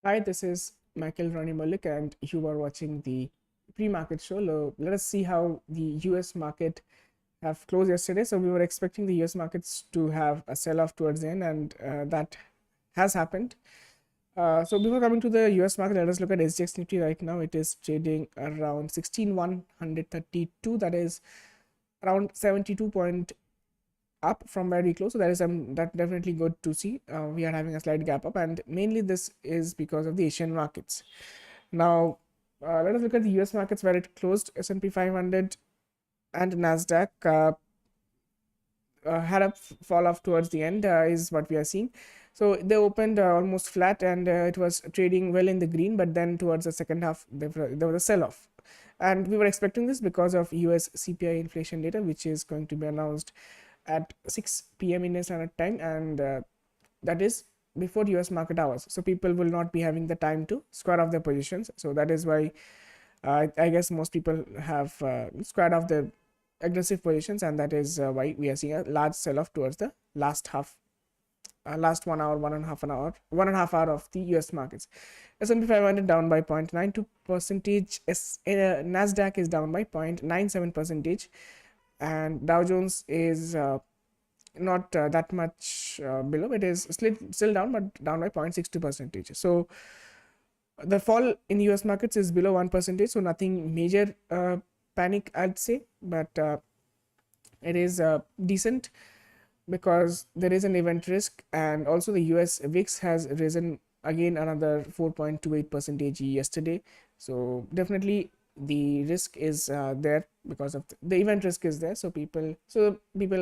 Hi, this is Michael Rony Mullick, and you are watching the pre-market show. Let us see how the US market have closed yesterday. So we were expecting the US markets to have a sell-off towards the end, and that has happened. So before coming to the US market, let us look at SGX Nifty right now. It is trading around 16,132. That is around 72 point up from where we close. So that is that definitely good to see. We are having a slight gap up, and mainly this is because of the Asian markets. Now let us look at the US markets where it closed. S&P 500 and Nasdaq had a fall off towards the end, is what we are seeing. So they opened almost flat, and it was trading well in the green, but then towards the second half there was a sell off, and we were expecting this because of US CPI inflation data, which is going to be announced at 6 p.m. Indian Standard Time, and that is before US market hours. So people will not be having the time to square off their positions. So that is why I guess most people have squared off their aggressive positions, and that is why we are seeing a large sell-off towards the last half, last 1 hour, 1.5 hour of the US markets. S&P 500 down by 0.92%. Nasdaq is down by 0.97%. And Dow Jones is not that much below. It is still down, but down by 0.62%. So the fall in US markets is below 1%, so nothing major panic, I'd say, but it is decent because there is an event risk, and also the US VIX has risen again another 4.28% yesterday. So definitely the risk is there because of the event risk is there. So people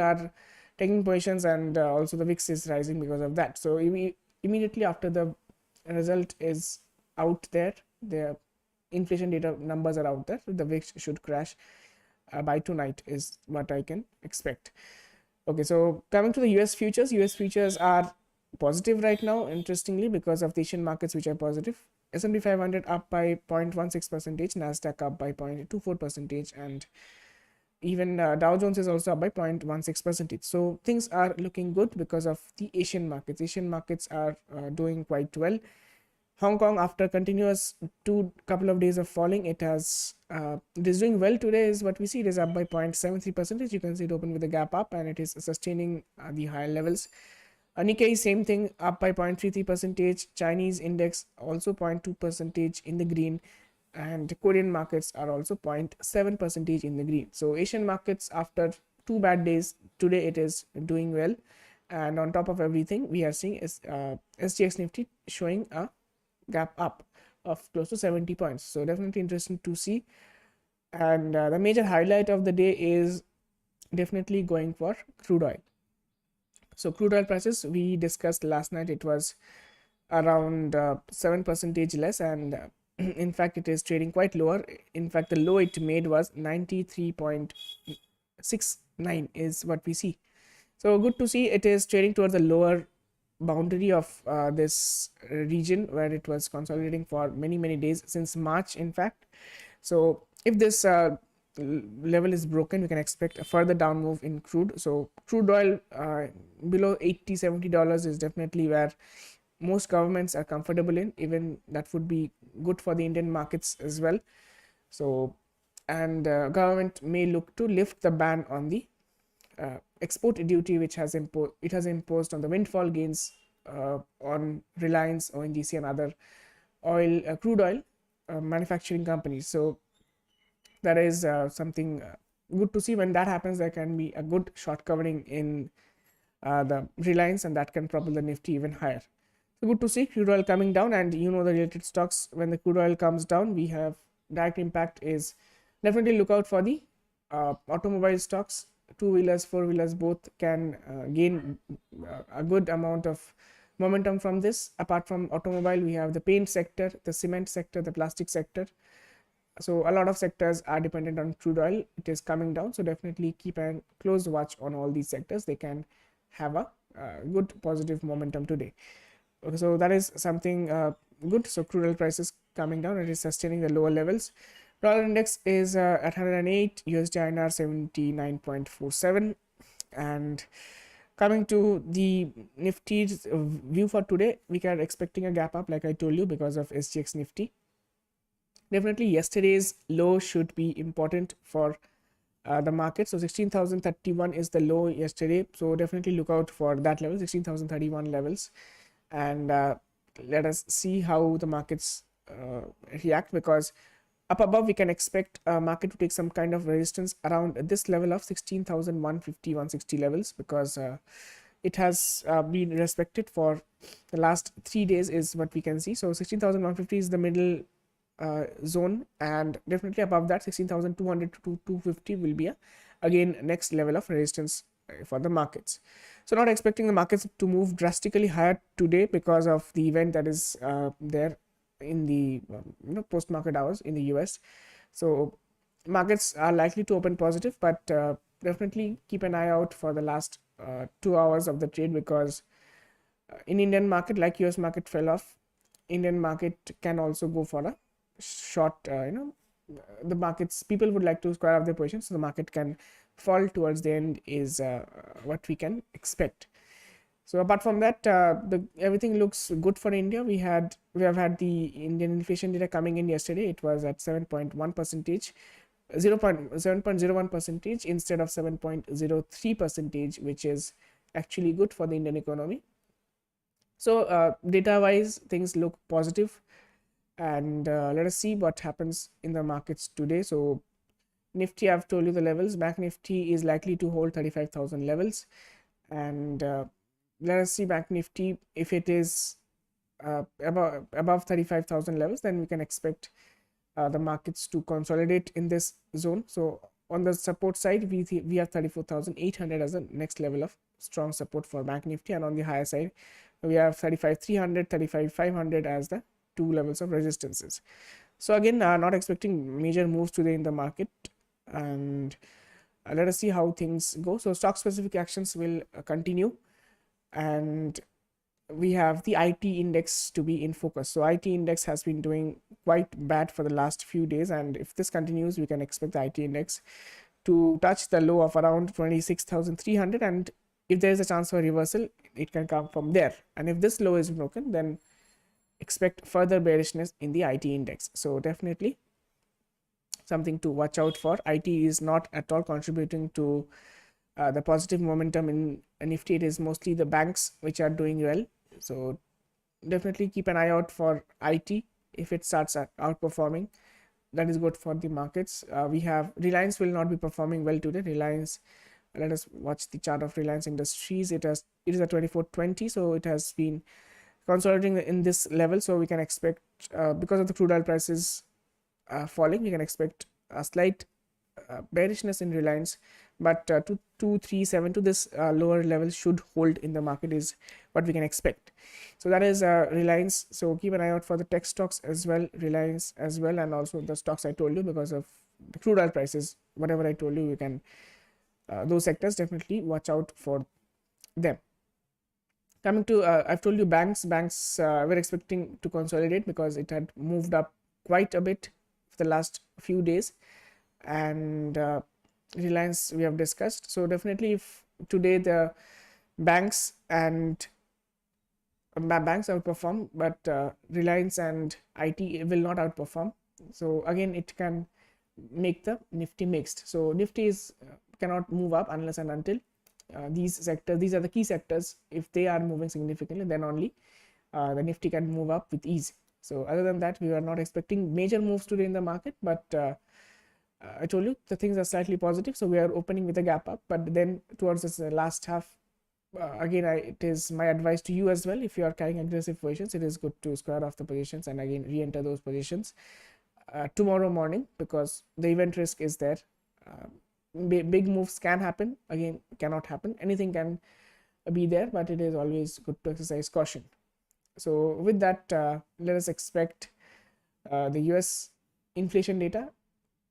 are taking positions, and also the VIX is rising because of that. So immediately after the result is out there, the inflation data numbers are out there, so the VIX should crash by tonight is what I can expect. Okay, so coming to the US futures are positive right now, interestingly, because of the Asian markets which are positive. S&P 500 up by 0.16%, Nasdaq up by 0.24%, and even Dow Jones is also up by 0.16%. So things are looking good because of the Asian markets. Asian markets are doing quite well. Hong Kong, after continuous couple of days of falling, it is doing well today, is what we see. It is up by 0.73%. You can see it open with a gap up, and it is sustaining the higher levels. Nikkei, same thing, up by 0.33%. Chinese index also 0.2% in the green, and Korean markets are also 0.7% in the green. So Asian markets, after 2 bad days, today it is doing well, and on top of everything, we are seeing is SGX Nifty showing a gap up of close to 70 points. So definitely interesting to see. And the major highlight of the day is definitely going for crude oil. So crude oil prices, we discussed last night, it was around 7% less, and in fact it is trading quite lower. In fact, the low it made was 93.69 is what we see. So good to see it is trading towards the lower boundary of this region where it was consolidating for many days since March, in fact. So if this level is broken, we can expect a further down move in crude. So crude oil below $80-70 is definitely where most governments are comfortable in. Even that would be good for the Indian markets as well. So, and government may look to lift the ban on the export duty which has imposed on the windfall gains on Reliance, ONGC, and other crude oil manufacturing companies. So that is something good to see. When that happens, there can be a good short covering in the Reliance, and that can propel the Nifty even higher. So good to see crude oil coming down, and the related stocks, when the crude oil comes down, we have direct impact is definitely look out for the automobile stocks. Two-wheelers, four-wheelers, both can gain a good amount of momentum from this. Apart from automobile, we have the paint sector, the cement sector, the plastic sector. So a lot of sectors are dependent on crude oil. It is coming down, so definitely keep a close watch on all these sectors. They can have a good positive momentum today. Okay, so that is something good. So crude oil prices coming down, it is sustaining the lower levels. Dollar index is at 108, USD INR 79.47, and Coming to the Nifty's view for today, we are expecting a gap up, like I told you, because of SGX Nifty. Definitely yesterday's low should be important for the market. So 16,031 is the low yesterday, so definitely look out for that level, 16,031 levels, and let us see how the markets react, because up above we can expect market to take some kind of resistance around this level of 16,150 160 levels, because it has been respected for the last 3 days is what we can see. So 16,150 is the middle zone, and definitely above that 16,200 to 250 will be again next level of resistance for the markets. So not expecting the markets to move drastically higher today because of the event that is there in the post market hours in the US. So markets are likely to open positive, but definitely keep an eye out for the last 2 hours of the trade, because in Indian market, like US market fell off, Indian market can also go for a short, the markets, people would like to square off their position, so the market can fall towards the end is what we can expect. So apart from that, everything looks good for India. We have had the Indian inflation data coming in yesterday. It was at 7.1 percentage, 7.01 percentage instead of 7.03 percentage, which is actually good for the Indian economy. So data wise, things look positive, and let us see what happens in the markets today. So Nifty, I've told you the levels. Bank Nifty is likely to hold 35,000 levels, and let us see Bank Nifty, if it is above 35,000 levels, then we can expect the markets to consolidate in this zone. So on the support side, we have 34,800 as the next level of strong support for Bank Nifty, and on the higher side we have 35,300, 35,500 as the two levels of resistances. So again, not expecting major moves today in the market, and let us see how things go. So stock specific actions will continue, and we have the IT index to be in focus. So IT index has been doing quite bad for the last few days, and if this continues, we can expect the IT index to touch the low of around 26,300, and if there is a chance for reversal, it can come from there. And if this low is broken, then expect further bearishness in the IT index. So definitely something to watch out for. IT is not at all contributing to the positive momentum in Nifty. It is mostly the banks which are doing well. So definitely keep an eye out for IT. If it starts outperforming, that is good for the markets. We have Reliance will not be performing well today. Reliance, let us watch the chart of Reliance Industries. It is at 2420, so it has been consolidating in this level. So we can expect, because of the crude oil prices falling, we can expect a slight bearishness in Reliance, but 2237 to this lower level should hold in the market is what we can expect. So that is Reliance. So keep an eye out for the tech stocks as well, Reliance as well, and also the stocks I told you, because of the crude oil prices, whatever I told you, you can those sectors, definitely watch out for them. Coming to I've told you banks we're expecting to consolidate because it had moved up quite a bit for the last few days, and Reliance we have discussed. So definitely, if today the banks outperform, but Reliance and IT will not outperform. So again, it can make the Nifty mixed. So Nifty is cannot move up unless and until these are the key sectors. If they are moving significantly, then only the Nifty can move up with ease. So other than that, we are not expecting major moves today in the market, but I told you the things are slightly positive, so we are opening with a gap up. But then towards this last half, again, it is my advice to you as well. If you are carrying aggressive positions, it is good to square off the positions and again re-enter those positions tomorrow morning, because the event risk is there. Big moves can happen, again cannot happen, anything can be there, but it is always good to exercise caution. So with that, let us expect the US inflation data.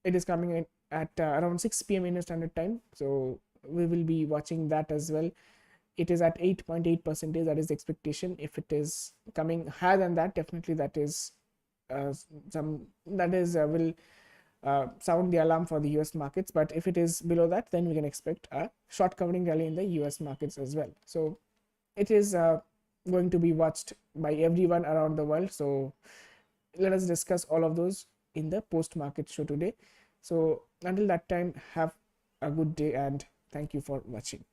It is coming in at around 6 p.m. Indian Standard Time, so we will be watching that as well. It is at 8.8%, that is the expectation. If it is coming higher than that, definitely that is will sound the alarm for the US markets. But if it is below that, then we can expect a short covering rally in the US markets as well. So it is going to be watched by everyone around the world. So let us discuss all of those in the post market show today. So until that time, have a good day and thank you for watching.